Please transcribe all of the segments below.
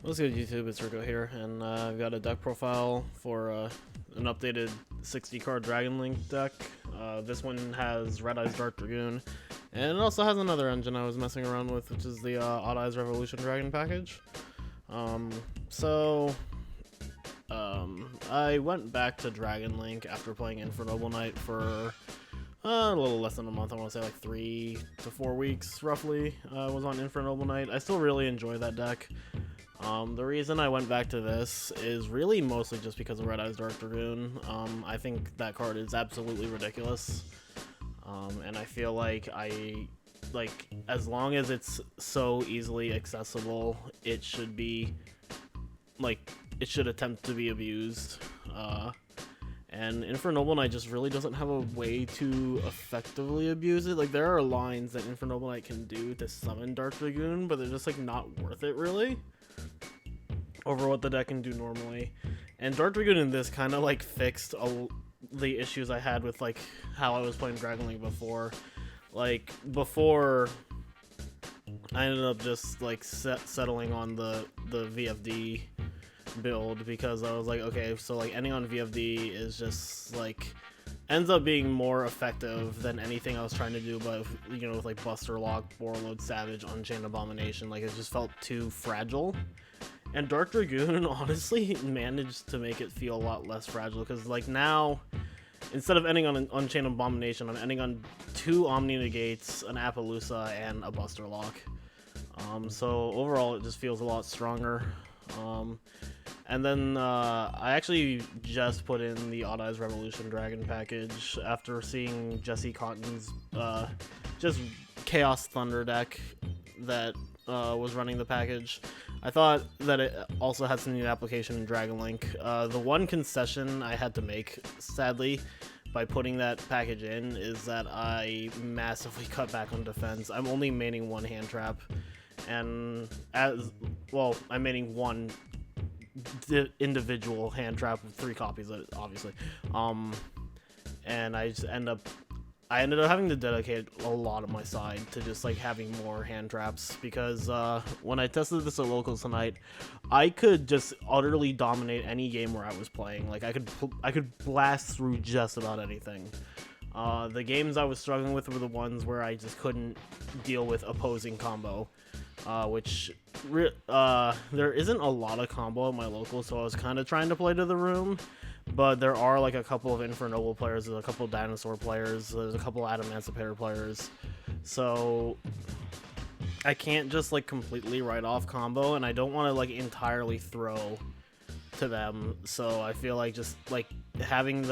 What's good, YouTube? It's Rico here, and I've got a deck profile for an updated 60-card Dragon Link deck. This one has Red Eyes Dark Dragoon, and it also has another engine I was messing around with, which is the Odd Eyes Revolution Dragon package. I went back to Dragon Link after playing Infernoble Knight for a little less than a month. I want to say like 3 to 4 weeks, roughly. Was on Infernoble Knight. I still really enjoy that deck. The reason I went back to this is really mostly just because of Red Eyes Dark Dragoon. I think that card is absolutely ridiculous. And I feel like as long as it's so easily accessible, it should be, it should attempt to be abused. And Infernoble Knight just really doesn't have a way to effectively abuse it. Like, there are lines that Infernoble Knight can do to summon Dark Dragoon, but they're just, not worth it, really, over what the deck can do normally. And Dark Dragoon in this kind of fixed the issues I had with how I was playing Dragon Link before. Before I ended up just settling on the VFD build because I was like, okay, so ending on VFD is just ends up being more effective than anything I was trying to do, but with Buster Lock, Warlord, Savage, Unchained Abomination. It just felt too fragile. And Dark Dragoon honestly managed to make it feel a lot less fragile, because now, instead of ending on an Unchained Abomination, I'm ending on 2 Omni Negates, an Appaloosa, and a Buster Lock. So overall, it just feels a lot stronger. And then I actually just put in the Odd Eyes Revolution Dragon package after seeing Jesse Cotton's just Chaos Thunder deck that was running the package. I thought that it also had some neat application in Dragon Link. The one concession I had to make, sadly, by putting that package in is that I massively cut back on defense. I'm only maining 1 hand trap, and I'm maining 1 individual hand trap with 3 copies of it, obviously. And I ended up having to dedicate a lot of my side to just having more hand traps, because when I tested this at locals tonight, I could just utterly dominate any game where I was playing. I could blast through just about anything. The games I was struggling with were the ones where I just couldn't deal with opposing combo, which there isn't a lot of combo at my local, so I was kind of trying to play to the room. But there are a couple of Infernoble players, there's a couple of Dinosaur players, there's a couple of Adamancipator players, so I can't just completely write off combo, and I don't want to entirely throw to them. So I feel just having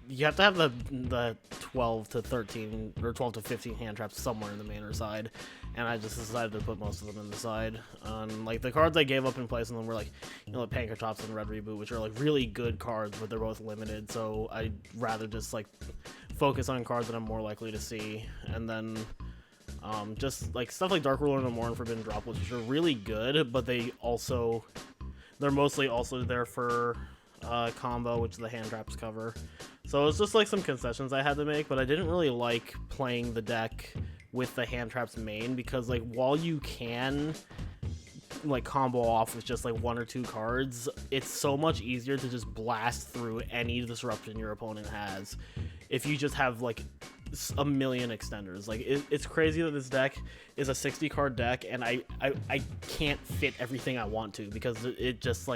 you have to have the 12 to 13 or 12 to 15 hand traps somewhere in the main or side, and I just decided to put most of them in the side. The cards I gave up in place of them were the Pankratops and Red Reboot, which are really good cards, but they're both limited, so I'd rather just focus on cards that I'm more likely to see. And then just stuff like Dark Ruler and Amor and Forbidden Droplets, which are really good, but they're mostly also there for combo, which the hand traps cover. So it's just some concessions I had to make, but I didn't really like playing the deck with the hand traps main, because while you can combo off with just 1 or 2 cards, it's so much easier to just blast through any disruption your opponent has if you just have a million extenders. It's crazy that this deck is a 60-card deck, and I can't fit everything I want to, because it just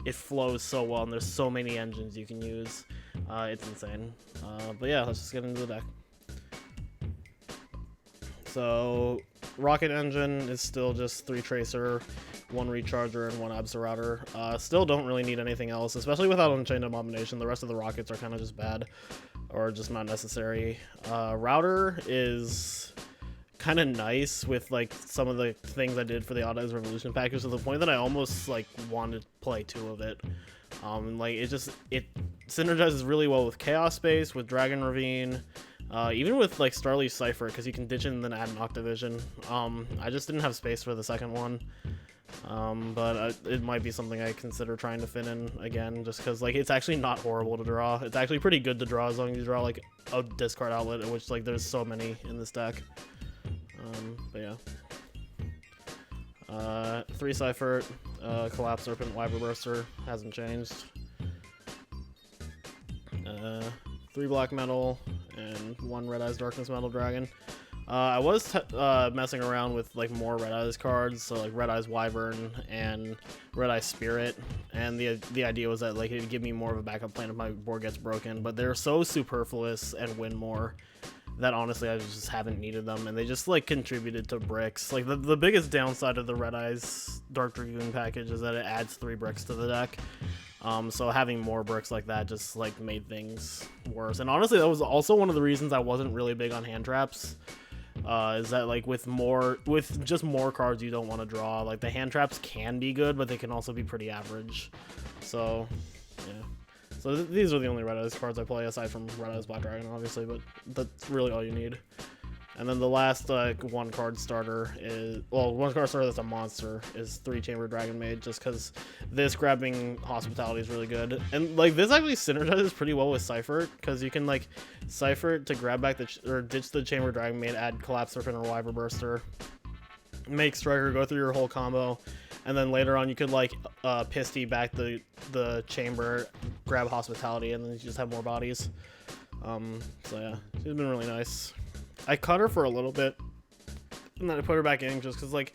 it flows so well, and there's so many engines you can use. It's insane. But yeah, let's just get into the deck. So Rocket Engine is still just 3 Tracer, 1 Recharger, and 1 Absolrouter. Still don't really need anything else, especially without Unchained Abomination. The rest of the rockets are kind of just bad, or just not necessary. Router is kind of nice with some of the things I did for the Odd Eyes Revolution package, to the point that I almost wanted to play 2 of it. It synergizes really well with Chaos Space, with Dragon Ravine, even with Starly Cypher, because you can ditch it and then add an Octavision. I just didn't have space for the second one. But it might be something I consider trying to fit in again, just because it's actually not horrible to draw. It's actually pretty good to draw, as long as you draw a discard outlet, in which there's so many in this deck. But yeah. 3 Cypher, Collapse Serpent, Wyver Burster, hasn't changed. 3 black metal and 1 Red Eyes Darkness Metal Dragon. I was messing around with like more Red Eyes cards, so like Red Eyes Wyvern and Red Eyes Spirit, and the idea was that like it'd give me more of a backup plan if my board gets broken, but they're so superfluous and win more that honestly I just haven't needed them, and they just like contributed to bricks. Like the biggest downside of the Red Eyes Dark Dragoon package is that it adds 3 bricks to the deck. So having more bricks like that just like made things worse. And honestly, that was also one of the reasons I wasn't really big on hand traps. Is that like with just more cards you don't want to draw, like the hand traps can be good, but they can also be pretty average. So yeah. So these are the only Red Eyes cards I play aside from Red Eyes Black Dragon, obviously, but that's really all you need. And then the last 1 card starter is, well, 1 card starter that's a monster is 3 Chamber Dragon Maid, just because this grabbing Hospitality is really good. And like this actually synergizes pretty well with Cypher, because you can like Cypher to grab back or ditch the Chamber Dragon Maid, add Collapse Serpent or Wyver Burster, make Striker go through your whole combo, and then later on you could like Pisty back the Chamber, grab Hospitality, and then you just have more bodies. So yeah, she's been really nice. I cut her for a little bit, and then I put her back in just because, like,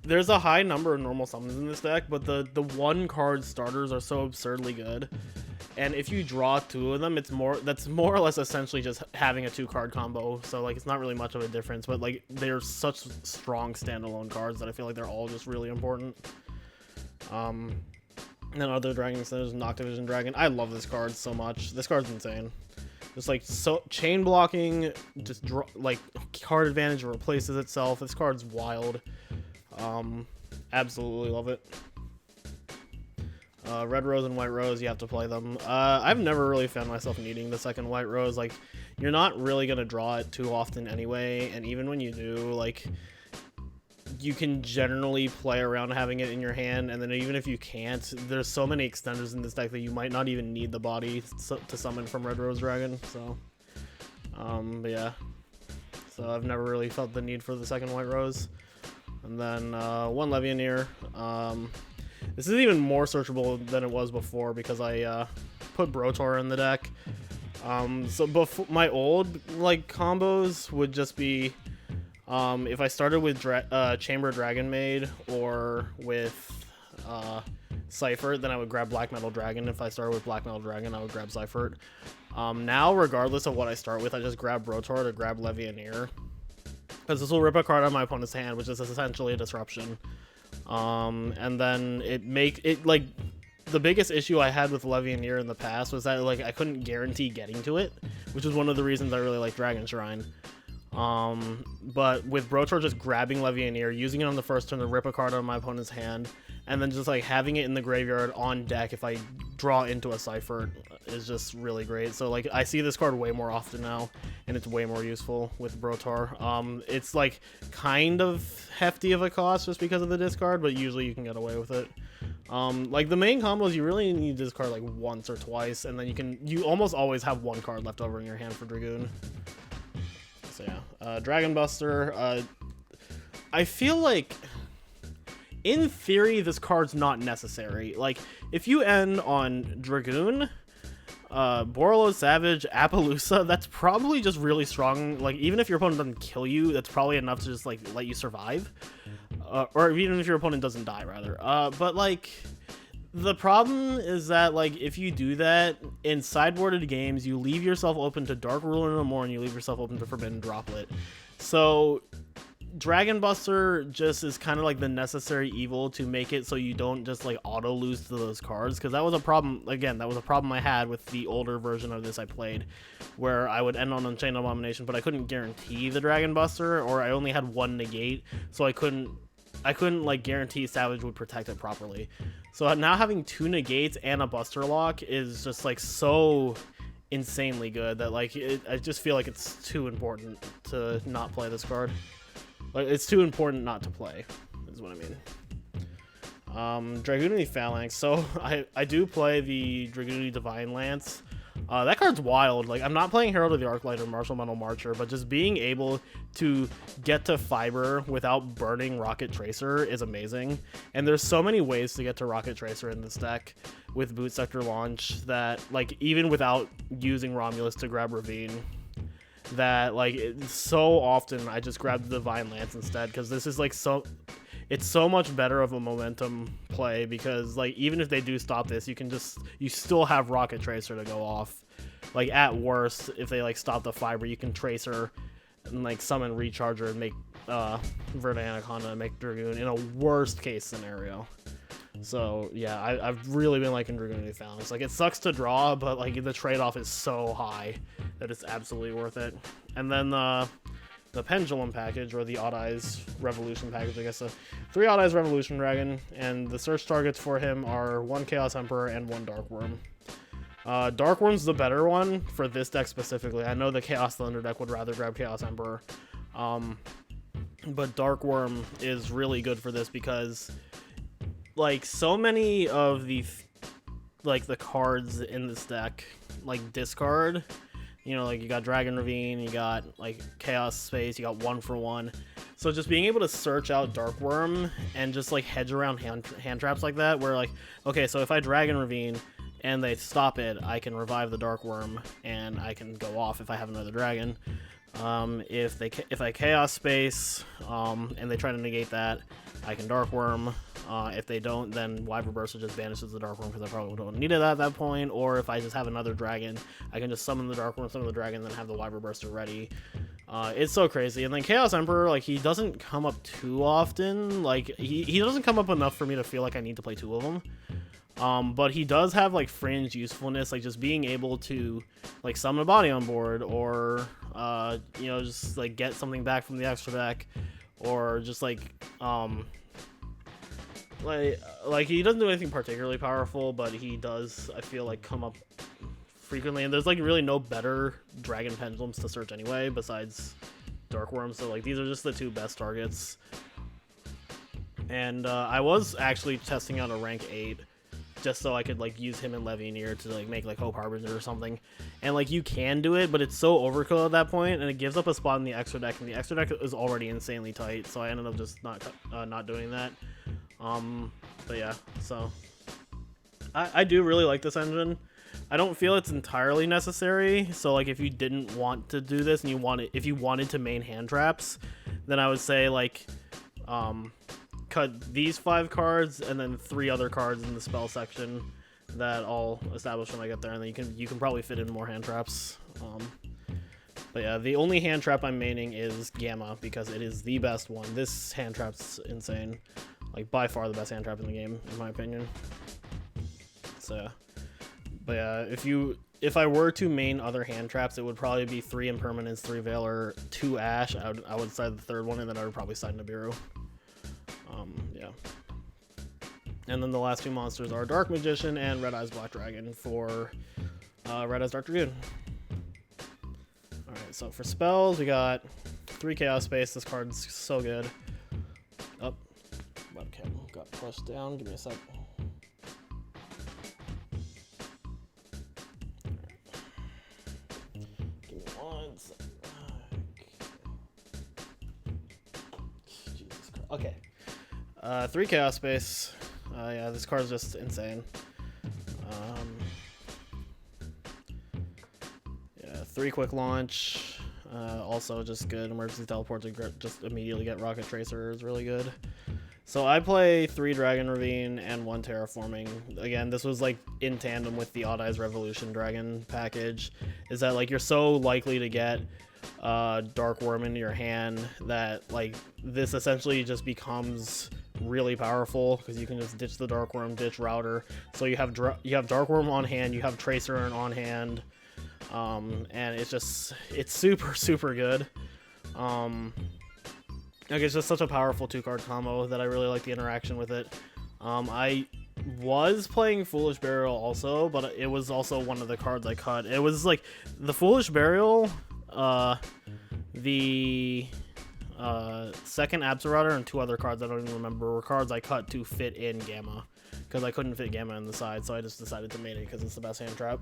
there's a high number of normal summons in this deck, but the 1 card starters are so absurdly good. And if you draw 2 of them, that's more or less essentially just having a 2 card combo. So, like, it's not really much of a difference, but, like, they're such strong standalone cards that I feel like they're all just really important. And then other dragons, there's Noctivision Dragon. I love this card so much. This card's insane. Just like so chain blocking, just like card advantage replaces itself. This card's wild. Absolutely love it. Red Rose and White Rose, you have to play them. I've never really found myself needing the second White Rose. Like, you're not really gonna draw it too often anyway, and even when you do, like, you can generally play around having it in your hand, and then even if you can't, there's so many extenders in this deck that you might not even need the body to summon from Red Rose Dragon. So but yeah, so I've never really felt the need for the second White Rose. And then 1 Levianeer. This is even more searchable than it was before because I put Brotor in the deck. So before, my old like combos would just be if I started with Chamber Dragon Maid or with Cypher, then I would grab Black Metal Dragon. If I started with Black Metal Dragon, I would grab Cypher. Now, regardless of what I start with, I just grab Brotor to grab Levianeer, because this will rip a card out of my opponent's hand, which is essentially a disruption. And then like the biggest issue I had with Levianeer in the past was that like I couldn't guarantee getting to it, which is one of the reasons I really like Dragon Shrine. But with Brotor just grabbing Levianeer, using it on the first turn to rip a card out of my opponent's hand, and then just like having it in the graveyard on deck if I draw into a Cypher is just really great. So like I see this card way more often now, and it's way more useful with Brotor. It's like kind of hefty of a cost just because of the discard, but usually you can get away with it. Like the main combos, you really need to discard like once or twice, and then you almost always have 1 card left over in your hand for Dragoon. So yeah, Dragon Buster. I feel like, in theory, this card's not necessary. Like, if you end on Dragoon, Borreload Savage, Appaloosa, that's probably just really strong. Like, even if your opponent doesn't kill you, that's probably enough to just, like, let you survive. Or even if your opponent doesn't die, rather. But, like, the problem is that, like, if you do that, in sideboarded games, you leave yourself open to Dark Ruler no more, and you leave yourself open to Forbidden Droplet. So Dragon Buster just is kind of like the necessary evil to make it so you don't just like auto lose to those cards, because that was a problem. Again, that was a problem I had with the older version of this I played, where I would end on Unchained Abomination, but I couldn't guarantee the Dragon Buster, or I only had 1 negate, so I couldn't like guarantee Savage would protect it properly. So now having 2 negates and a Buster Lock is just like so insanely good that like I just feel like it's too important to not play this card. Like, it's too important not to play, is what I mean. Dragoonity Phalanx. So I do play the Dragoonity Divine Lance. That card's wild. Like, I'm not playing Herald of the Arclight or Martial Metal Marcher, but just being able to get to Fiber without burning Rocket Tracer is amazing. And there's so many ways to get to Rocket Tracer in this deck with Boot Sector Launch that, like, even without using Romulus to grab Ravine, that, like, so often I just grab the Divine Lance instead, because this is, like, it's so much better of a momentum play, because, like, even if they do stop this, you still have Rocket Tracer to go off. Like, at worst, if they, like, stop the Fiber, you can Tracer and, like, summon Recharger and make Verde Anaconda and make Dragoon in a worst case scenario. So yeah, I've really been liking Dragoon Newfound. It's like, it sucks to draw, but, like, the trade-off is so high that it's absolutely worth it. And then the Pendulum package, or the Odd Eyes Revolution package, I guess. 3 Odd Eyes Revolution Dragon, and the search targets for him are 1 Chaos Emperor and 1 Dark Worm. Dark Worm's the better one for this deck specifically. I know the Chaos Thunder deck would rather grab Chaos Emperor. But Dark Worm is really good for this because, like, so many of the cards in this deck, like, discard. You know, like, you got Dragon Ravine, you got, like, Chaos Space, you got 1-for-1. So just being able to search out Dark Worm and just, like, hedge around hand traps like that, where, like, okay, so if I Dragon Ravine and they stop it, I can revive the Dark Worm and I can go off if I have another dragon. If I Chaos Space and they try to negate that, I can Dark Worm. If they don't, then Wyvern Burster just banishes the Dark Worm because I probably don't need it at that point. Or if I just have another dragon, I can just summon the Dark Worm, summon the dragon, then have the Wyvern Burster ready. It's so crazy. And then Chaos Emperor, like, he doesn't come up too often. Like, he doesn't come up enough for me to feel like I need to play 2 of them. But he does have, like, fringe usefulness, like just being able to, like, summon a body on board, or you know, just, like, get something back from the extra deck, or just, like he doesn't do anything particularly powerful, but he does, I feel like, come up frequently. And there's, like, really no better Dragon Pendulums to search anyway besides Dark Worm, so, like, these are just the 2 best targets. And I was actually testing out a rank 8 just so I could, like, use him and Levianeer to, like, make, like, Hope Harbinger or something. And, like, you can do it, but it's so overkill at that point, and it gives up a spot in the extra deck, and the extra deck is already insanely tight, so I ended up just not doing that. But yeah, so I do really like this engine. I don't feel it's entirely necessary, so, like, if you didn't want to do this and if you wanted to main hand traps, then I would say, like, cut these 5 cards and then 3 other cards in the spell section that I'll establish when I get there, and then you can probably fit in more hand traps. But yeah, the only hand trap I'm maining is Gamma because it is the best one. This hand trap's insane, like, by far the best hand trap in the game, in my opinion. So yeah. But yeah, if I were to main other hand traps, it would probably be 3 Impermanence, 3 Valor, 2 Ash. I would side the 3rd one, and then I would probably side Nibiru. Yeah. And then the last 2 monsters are Dark Magician and Red Eyes Black Dragon for Red Eyes Dark Dragoon. Alright, so for spells, we got 3 Chaos Space. This card's so good. Oh, webcam got pushed down. Give me a sec. Give me 1 sec. Jesus Christ. Okay. 3 Chaos Space. Yeah, this card's just insane. Yeah, 3 Quick Launch. Also just good. Emergency Teleport to just immediately get Rocket Tracer is really good. So I play 3 Dragon Ravine and 1 Terraforming. Again, this was, like, in tandem with the Odd Eyes Revolution Dragon package. Is that, like, you're so likely to get Dark Worm into your hand that, like, this essentially just becomes really powerful because you can just ditch the Dark Worm, ditch Router. So you have Dark Worm on hand, you have Tracer on hand, and it's super good. Like, it's just such a powerful 2-card combo that I really like the interaction with it. I was playing Foolish Burial also, but it was also one of the cards I cut. It was, like, the Foolish Burial, the second Absorauter, and 2 other cards I don't even remember were cards I cut to fit in Gamma because I couldn't fit Gamma in the side, so I just decided to main it because it's the best hand trap.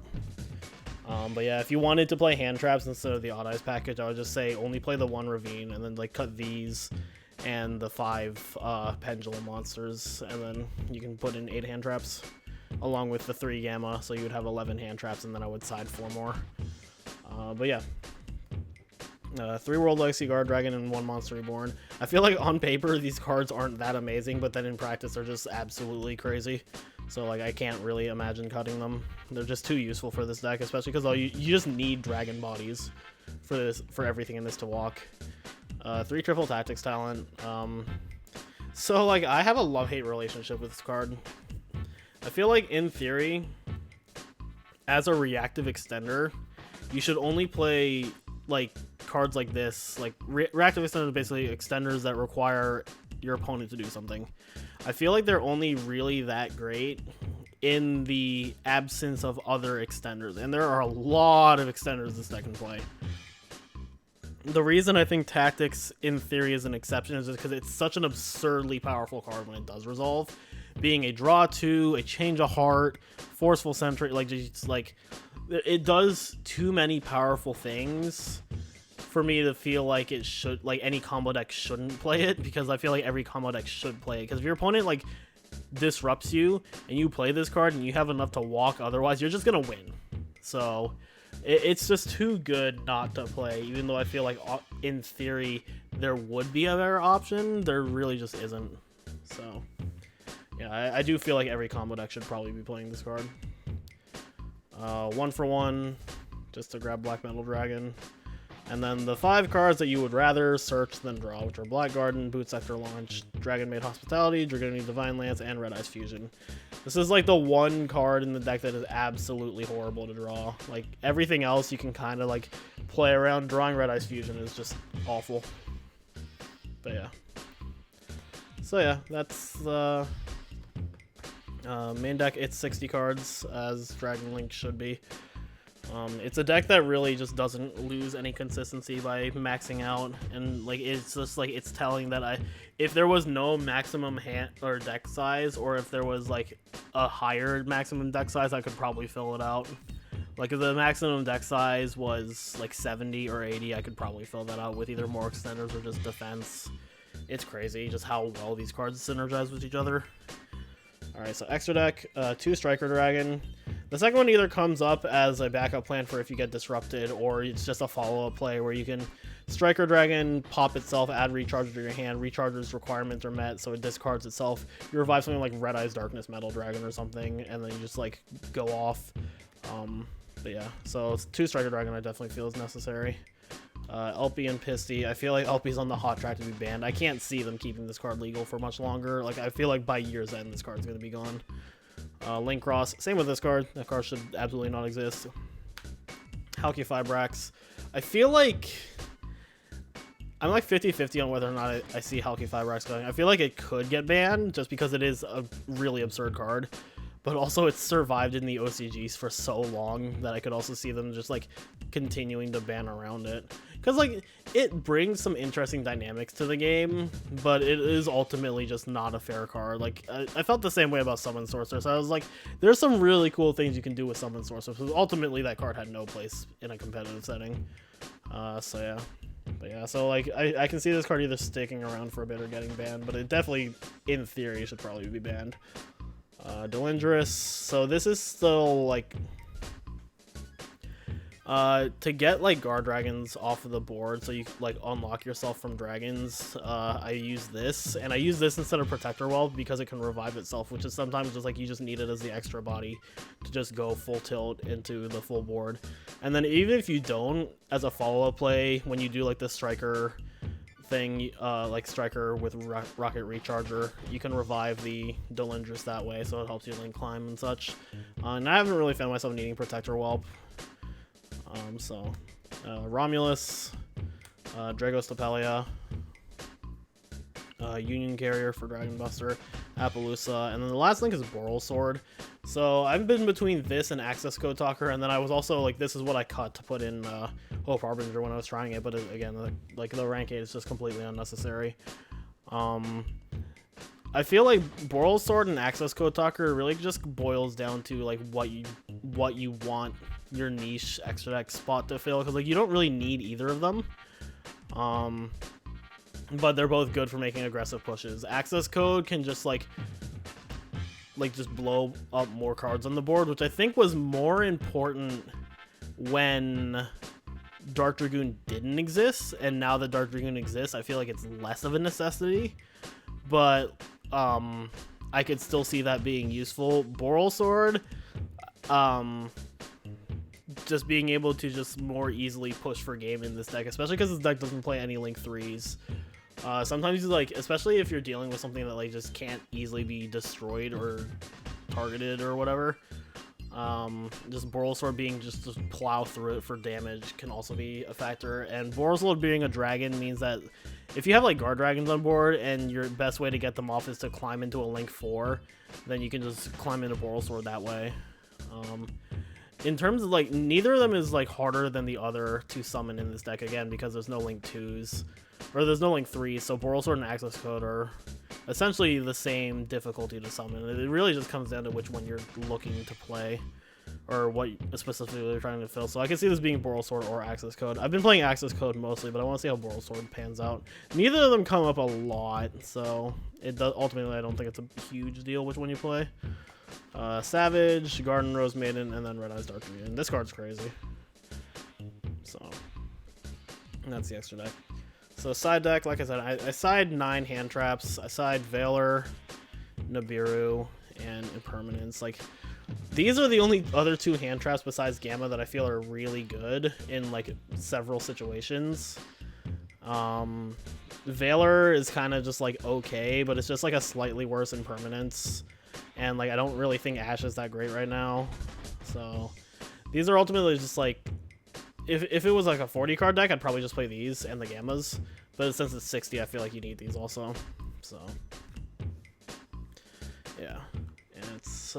But yeah, if you wanted to play hand traps instead of the Odd Eyes package, I would just say only play the 1 Ravine and then like cut these and the 5 Pendulum monsters, and then you can put in 8 hand traps along with the 3 Gamma, so you would have 11 hand traps, and then I would side 4 more. But yeah. 3 World Legacy Guard Dragon and 1 Monster Reborn. I feel like on paper these cards aren't that amazing, but then in practice they're just absolutely crazy. So like I can't really imagine cutting them. They're just too useful for this deck, especially because you just need dragon bodies for everything in this to walk. 3 Triple Tactics talent. So like I have a love-hate relationship with this card. I feel like in theory, as a reactive extender, you should only play like cards like this. Like reactive extenders are basically extenders that require your opponent to do something. I feel like they're only really that great in the absence of other extenders, and there are a lot of extenders this deck can play. The reason I think Tactics in theory is an exception is just because it's such an absurdly powerful card when it does resolve. Being a draw 2, a change of heart, forceful sentry, like just like it does too many powerful things for me to feel like it should, like any combo deck shouldn't play it, because I feel like every combo deck should play it. Because if your opponent like disrupts you and you play this card and you have enough to walk, otherwise you're just gonna win. So it's just too good not to play, even though I feel like in theory there would be a better option. There really just isn't. So yeah, I do feel like every combo deck should probably be playing this card. 1 for 1, just to grab Black Metal Dragon. And then the 5 cards that you would rather search than draw, which are Black Garden, Boot Sector Launch, Dragon Maid Hospitality, Dragoon Divine Lance, and Red Eyes Fusion. This is like the one card in the deck that is absolutely horrible to draw. Like everything else you can kind of like play around. Drawing Red Eyes Fusion is just awful. But yeah. So yeah, that's the main deck. It's 60 cards, as Dragon Link should be. It's a deck that really just doesn't lose any consistency by maxing out, and like it's just like it's telling that if there was no maximum hand or deck size, or if there was like a higher maximum deck size, I could probably fill it out. Like if the maximum deck size was like 70 or 80, I could probably fill that out with either more extenders or just defense. It's crazy just how well these cards synergize with each other. Alright, so extra deck, 2 Striker Dragon. The second one either comes up as a backup plan for if you get disrupted, or it's just a follow-up play where you can Striker Dragon, pop itself, add Recharger to your hand. Recharger's requirements are met, so it discards itself. You revive something like Red Eyes Darkness Metal Dragon or something, and then you just like go off. But yeah, so 2 Striker Dragon I definitely feel is necessary. LP and Pisty. I feel like LP's on the hot track to be banned. I can't see them keeping this card legal for much longer. Like I feel like by year's end this card's gonna be gone. Link Cross, same with this card. That card should absolutely not exist. Halqifibrax. I feel like I'm like 50-50 on whether or not I see Halqifibrax going. I feel like it could get banned just because it is a really absurd card, but also it's survived in the OCGs for so long that I could also see them just like continuing to ban around it. Because like it brings some interesting dynamics to the game, but it is ultimately just not a fair card. Like I felt the same way about Summon Sorcerer, so I was like, there's some really cool things you can do with Summon Sorcerer. So ultimately that card had no place in a competitive setting. So yeah. But yeah, so like I can see this card either sticking around for a bit or getting banned, but it definitely, in theory, should probably be banned. Delindrous. So this is still like to get like guard dragons off of the board, so you like unlock yourself from dragons. I use this, and I use this instead of Protector Well because it can revive itself, which is sometimes just like you just need it as the extra body to just go full tilt into the full board. And then even if you don't, as a follow-up play, when you do like the striker thing, like striker with rocket recharger, you can revive the Delindrous that way, so it helps you link climb and such. And I haven't really found myself needing Protector Whelp. Romulus, Dragos Tapelia, Union Carrier for Dragon Buster, Appaloosa, and then the last link is Boral Sword. So I've been between this and Access Code Talker, and then I was also like, this is what I cut to put in Hope Harbinger when I was trying it, but again, like the rank 8 is just completely unnecessary. I feel like Boral Sword and Access Code Talker really just boils down to like what you want your niche extra deck spot to fill, because like you don't really need either of them. But they're both good for making aggressive pushes. Access Code can just like just blow up more cards on the board, which I think was more important when Dark Dragoon didn't exist, and now that Dark Dragoon exists, I feel like it's less of a necessity. But I could still see that being useful. Boral Sword, just being able to just more easily push for game in this deck, especially because this deck doesn't play any Link 3s. Sometimes you like, especially if you're dealing with something that like just can't easily be destroyed or targeted or whatever. Just Boral Sword being just to plow through it for damage can also be a factor. And Boral Sword being a dragon means that if you have like guard dragons on board and your best way to get them off is to climb into a Link 4, then you can just climb into Boral Sword that way. In terms of like, neither of them is like harder than the other to summon in this deck, again, because there's no Link 2s. Or there's no Link 3s, so Boral Sword and Access Code are essentially the same difficulty to summon. It really just comes down to which one you're looking to play, or what specifically you're trying to fill. So I can see this being Boral Sword or Access Code. I've been playing Access Code mostly, but I want to see how Boral Sword pans out. Neither of them come up a lot, so it does, ultimately I don't think it's a huge deal which one you play. Savage, Garden Rose Maiden, and then Red Eyes Dark Dragoon. This card's crazy. So, and that's the extra deck. So side deck, like I said, I side 9 hand traps. I side Veiler, Nibiru, and Impermanence. Like, these are the only other 2 hand traps besides Gamma that I feel are really good in like several situations. Veiler is kind of just like okay, but it's just like a slightly worse Impermanence. And like I don't really think Ash is that great right now. So these are ultimately just like, if it was like a 40 card deck, I'd probably just play these and the Gammas. But since it's 60, I feel like you need these also. So yeah, and it's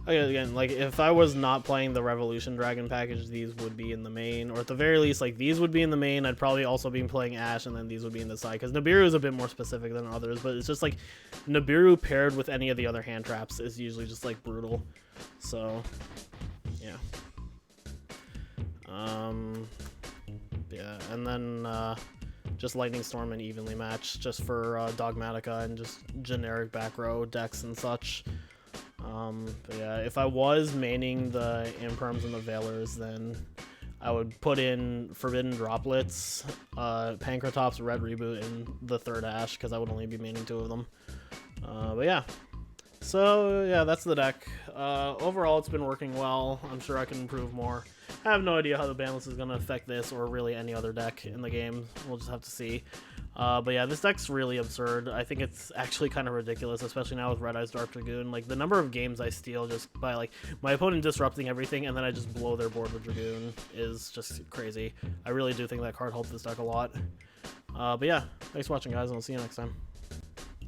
again, like if I was not playing the Revolution Dragon package, these would be in the main, or at the very least, like these would be in the main. I'd probably also be playing Ash, and then these would be in the side, because Nibiru is a bit more specific than others. But it's just like Nibiru paired with any of the other hand traps is usually just like brutal. So yeah. Yeah, and then just Lightning Storm and Evenly Match just for Dogmatica and just generic back row decks and such. But yeah, if I was maining the Imperms and the Veilers, then I would put in Forbidden Droplets, Pankratops, Red Reboot, and the third Ash, because I would only be maining 2 of them. But yeah. So yeah, that's the deck. Overall, it's been working well. I'm sure I can improve more. I have no idea how the balance is going to affect this or really any other deck in the game. We'll just have to see. But yeah, this deck's really absurd. I think it's actually kind of ridiculous, especially now with Red Eyes Dark Dragoon. Like, the number of games I steal just by, like, my opponent disrupting everything and then I just blow their board with Dragoon is just crazy. I really do think that card helped this deck a lot. But yeah, thanks for watching, guys, and I'll see you next time.